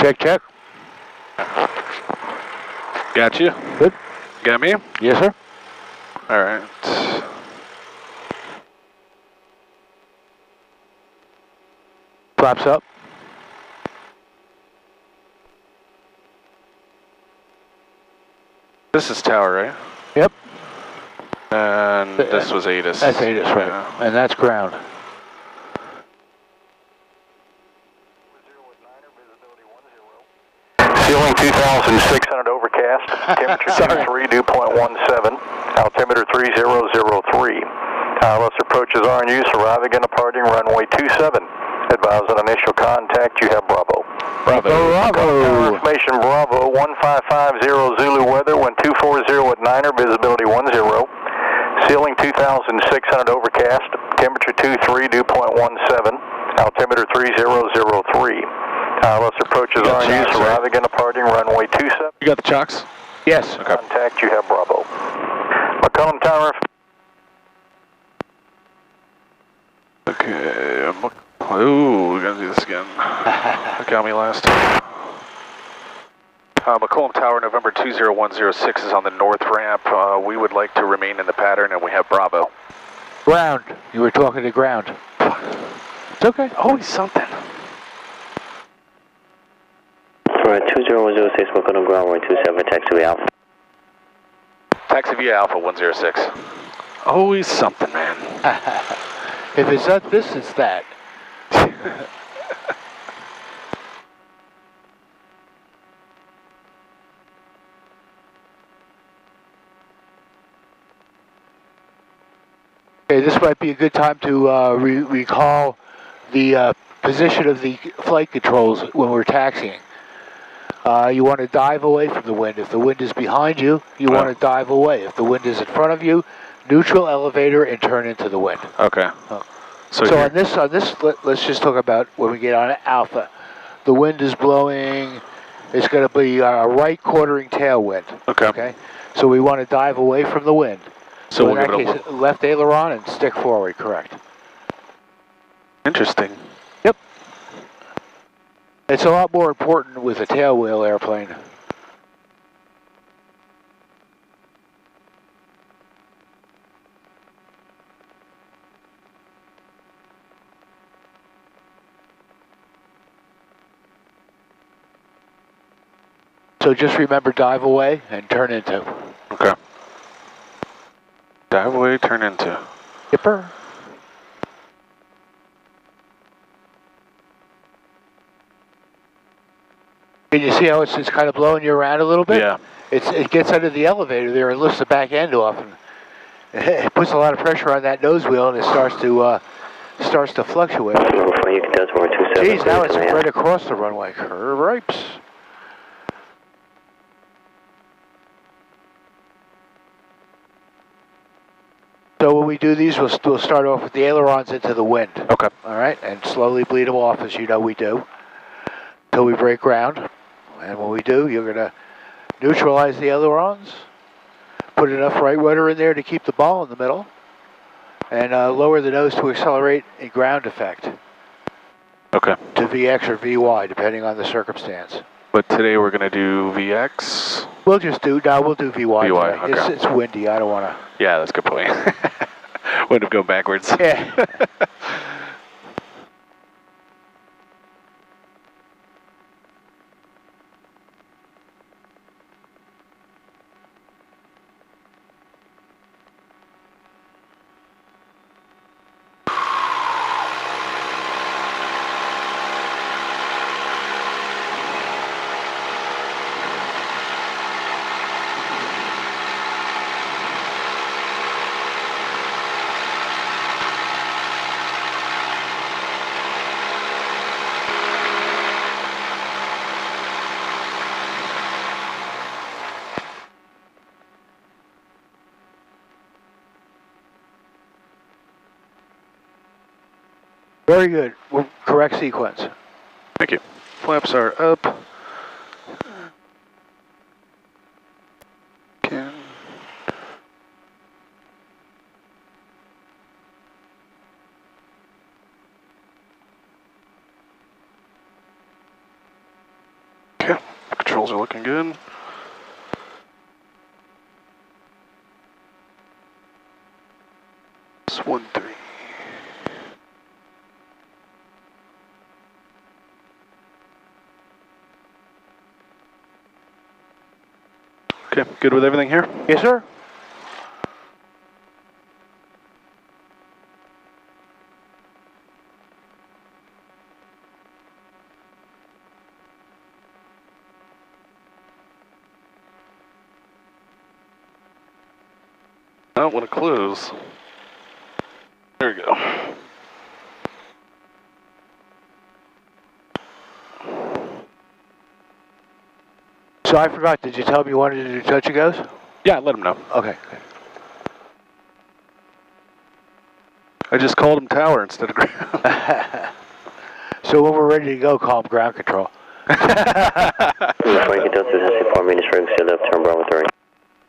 Check, check. Got you. Good. Got me? Yes, sir. All right. Flaps up. This is tower, right? Yep. And this was ATIS. That's ATIS, right. Yeah. And that's ground. Ceiling 2,600 overcast. Temperature 3, dew point 17. Altimeter 3003. ILS approaches are in use. Arriving and departing runway 27. Advise on initial contact. You have Bravo. Bravo. Bravo. Information Bravo 1550 Zulu weather. Wind 240 at 9er. Visibility 10. Ceiling 2,600 overcast. Temperature 23, dew point 17. Altimeter 3003. ILS approaches are in use. Arriving and departing runway 27. You got the chocks? Yes. Okay. Contact, you have Bravo. McCollum Tower. Okay. Ooh, we gotta do this again. That got me last time. McCollum Tower, November 20106 is on the north ramp. We would like to remain in the pattern, and we have Bravo. Ground. You were talking to ground. It's okay. Always something. For 20106, McCollum ground, runway 27, taxi Alpha. Taxi via Alpha 106. Always something, man. If it's not this, it's that. Okay, this might be a good time to recall the position of the flight controls when we're taxiing. You want to dive away from the wind. If the wind is behind you, you want to dive away. If the wind is in front of you, neutral elevator and turn into the wind. Okay. So on this, let's just talk about when we get on Alpha. The wind is blowing. It's going to be a right quartering tailwind. Okay. Okay. So we want to dive away from the wind. So in we'll that give case, left aileron and stick forward. Correct. Interesting. Yep. It's a lot more important with a tailwheel airplane. So just remember, dive away and turn into. Okay. Dive away, turn into. Yipper. Can you see how it's kind of blowing you around a little bit? Yeah. It gets under the elevator there and lifts the back end off, and it puts a lot of pressure on that nose wheel, and it starts to fluctuate. Geez, now it's right across the runway. Cripes. So when we do these, we'll start off with the ailerons into the wind. Okay. All right, and slowly bleed them off, as you know we do, until we break ground. And when we do, you're going to neutralize the ailerons, put enough right rudder in there to keep the ball in the middle, and lower the nose to accelerate a ground effect. Okay. To VX or VY, depending on the circumstance. But today we're going to do VX. We'll do VY. VY, okay. It's windy, I don't want to. Yeah, that's a good point. Wouldn't have gone backwards. Yeah. Very good. Correct sequence. Thank you. Flaps are up. Okay. Okay, controls are looking good. It's 1-3. Okay, good with everything here? Yes, sir. I don't want to close. There we go. So I forgot, did you tell him you wanted to do touch and goes? Yeah, let him know. Okay. I just called him tower instead of ground. So when we're ready to go, call him ground control.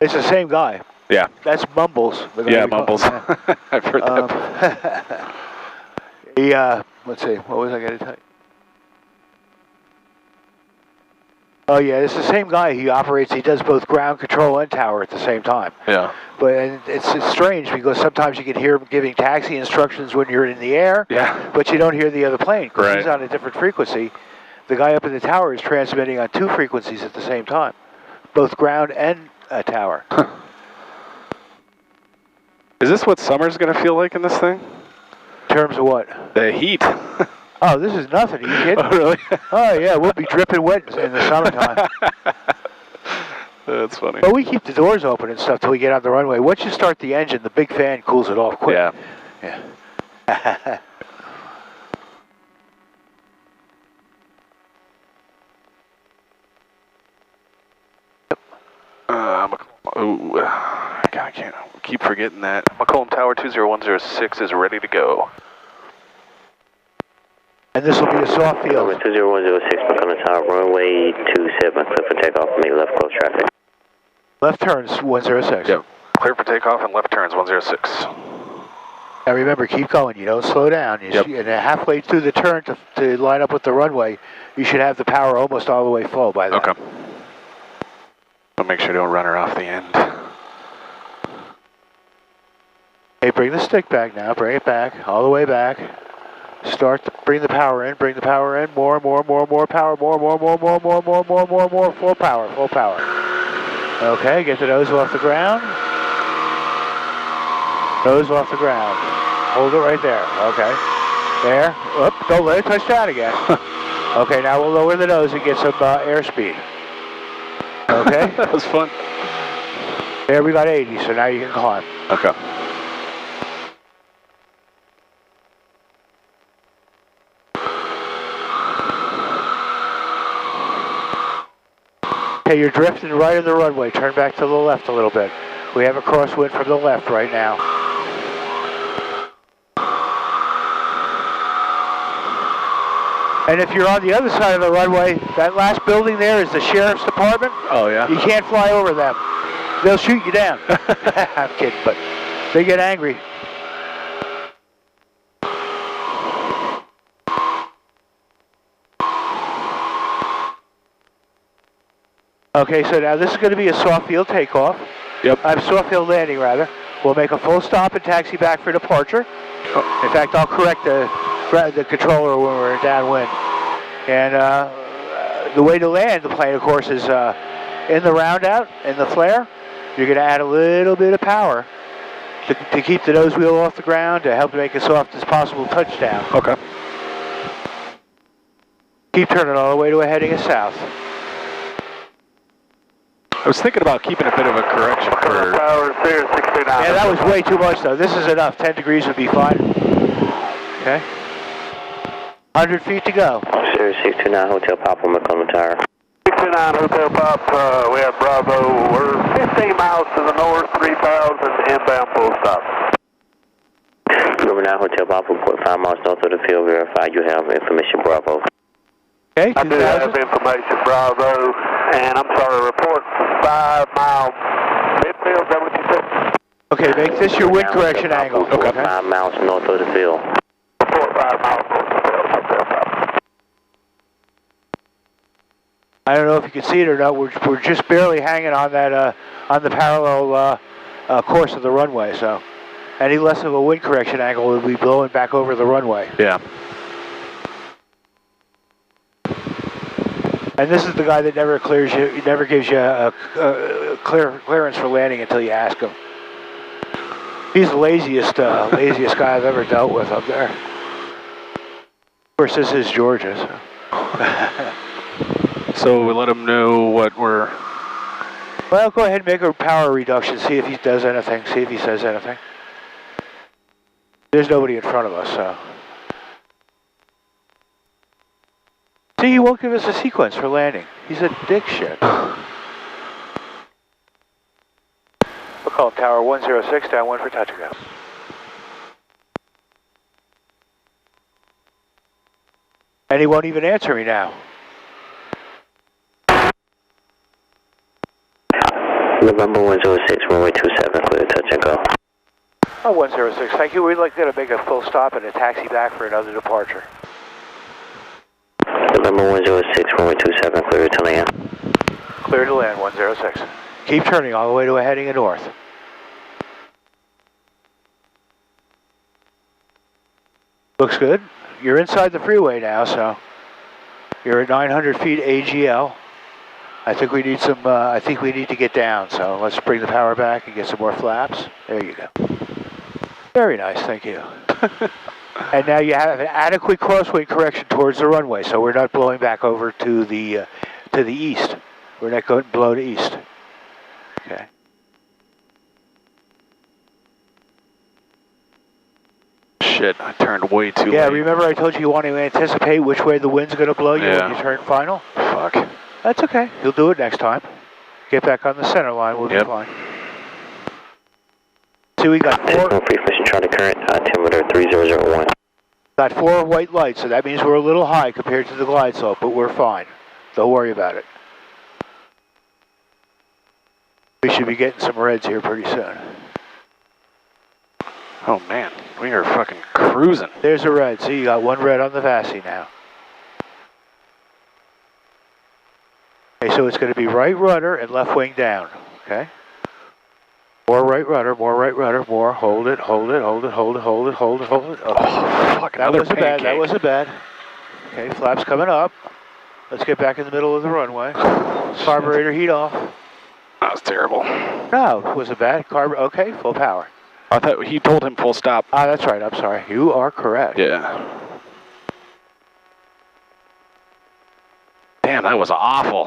It's the same guy. Yeah. That's Mumbles. Yeah, Mumbles. I've heard that. He, let's see, what was I going to tell you? Oh yeah, it's the same guy. He does both ground control and tower at the same time. Yeah. But it's strange because sometimes you can hear him giving taxi instructions when you're in the air. Yeah. But you don't hear the other plane because Right. he's on a different frequency. The guy up in the tower is transmitting on 2 frequencies at the same time, both ground and tower. Is this what summer's going to feel like in this thing? In terms of what? The heat. Oh, this is nothing. Are you kidding? Oh, really? Oh, yeah, we'll be dripping wet in the summertime. That's funny. But we keep the doors open and stuff till we get on the runway. Once you start the engine, the big fan cools it off quick. Yeah. Yeah. God, I can't keep forgetting that. McCollum Tower 20106 is ready to go. And this will be a soft field. 20106, McCollum Tower, runway 27, clear for takeoff, make left close traffic. Left turns 106. Yep. Clear for takeoff and left turns 106. Now remember, keep going. You don't slow down. Yep. And halfway through the turn to line up with the runway, you should have the power almost all the way full by then. Okay. I'll make sure you don't run her off the end. Hey, bring the stick back now. Bring it back, all the way back. Bring the power in. Bring the power in. More power. More. Full power. Okay, get the nose off the ground. Nose off the ground. Hold it right there. Okay. There. Oop, don't let it touch down again. Okay, now we'll lower the nose and get some airspeed. Okay? That was fun. There, we got 80, so now you can climb. Okay. Okay, you're drifting right in the runway. Turn back to the left a little bit. We have a crosswind from the left right now. And if you're on the other side of the runway, that last building there is the sheriff's department. Oh, yeah? You can't fly over them. They'll shoot you down. I'm kidding, but they get angry. Okay, so now this is going to be a soft field takeoff. Yep. Soft field landing, rather. We'll make a full stop and taxi back for departure. Oh. In fact, I'll correct the controller when we're downwind. And the way to land the plane, of course, is in the roundout, in the flare. You're going to add a little bit of power to keep the nose wheel off the ground, to help to make a soft as possible touchdown. Okay. Keep turning all the way to a heading of south. I was thinking about keeping a bit of a correction for... Yeah, that was way too much, though. This is enough. 10 degrees would be fine. Okay. 100 feet to go. Sirius 629 Hotel Pop on McCollum Tower. 629 Hotel Pop, we have Bravo. We're 15 miles to the north, 3,000 inbound full stop. Number 9 Hotel Pop, report 5 miles north of the field. Verify you have information, Bravo. Okay, I do have information, Bravo. And I'm sorry, report 5 mile midfield, is that what you said? Okay, make this your wind correction angle. Okay. 5 miles north of the field. Report 5 miles north of the field. I don't know if you can see it or not. We're just barely hanging on that on the parallel course of the runway. So any less of a wind correction angle will be blowing back over the runway. Yeah. And this is the guy that never clears you. He never gives you a clearance for landing until you ask him. He's the laziest guy I've ever dealt with up there. Of course, this is Georgia. So we let him know what we're... Well, go ahead and make a power reduction, see if he does anything, see if he says anything. There's nobody in front of us, so. See, he won't give us a sequence for landing. He's a dick shit. We'll call him Tower 106, down 1 for touch and go. And he won't even answer me now. November 106, runway 27, clear to touch and go. Oh, 106, thank you. We'd like to make a full stop and a taxi back for another departure. November 106, runway 27, clear to land. Clear to land, 106. Keep turning all the way to a heading north. Looks good. You're inside the freeway now, so you're at 900 feet AGL. I think we need some. I think we need to get down. So let's bring the power back and get some more flaps. There you go. Very nice, thank you. And now you have an adequate crosswind correction towards the runway, so we're not blowing back over to the east. We're not going to blow to east. Okay. Shit, I turned way too late. Yeah, remember I told you want to anticipate which way the wind's going to blow you when you turn final? Fuck. That's okay. You'll do it next time. Get back on the center line. We'll be fine. See, we got 4. Frequency Charlie current, altimeter 3001. Got 4 white lights, so that means we're a little high compared to the glide slope, but we're fine. Don't worry about it. We should be getting some reds here pretty soon. Oh man, we are fucking cruising. There's a red. See, you got 1 red on the VASI now. Okay, so it's going to be right rudder and left wing down. Okay. More right rudder, more right rudder, more. Hold it, hold it, hold it, hold it, hold it, hold it, hold it. Oh, fuck, that wasn't bad. That wasn't bad. Okay, flaps coming up. Let's get back in the middle of the runway. Carburetor heat off. That was terrible. No, it wasn't bad. Okay, full power. I thought he told him full stop. Ah, that's right. I'm sorry. You are correct. Yeah. Damn, that was awful.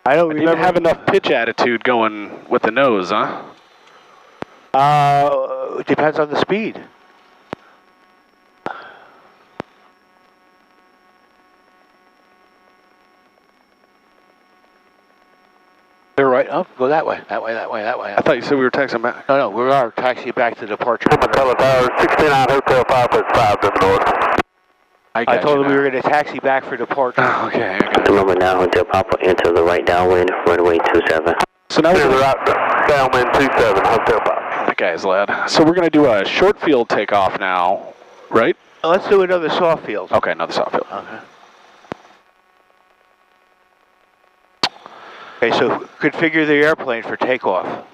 I don't remember. Didn't have enough pitch attitude going with the nose, huh? It depends on the speed. They're right. Oh, go that way. That way, that way, that way. I thought you said we were taxiing back. No, we are taxiing back to departure. McCullough Tower, 69 Hotel 5 to the north. I told him we were going to taxi back for departure. Oh, okay, I got it. Remember now, Hotel Papa, enter the right downwind, runway 27. So now we're the right downwind 27, Hotel Papa. That guy's loud. So we're going to do a short field takeoff now, right? Let's do another soft field. Okay, another soft field. Okay. Okay, so configure the airplane for takeoff.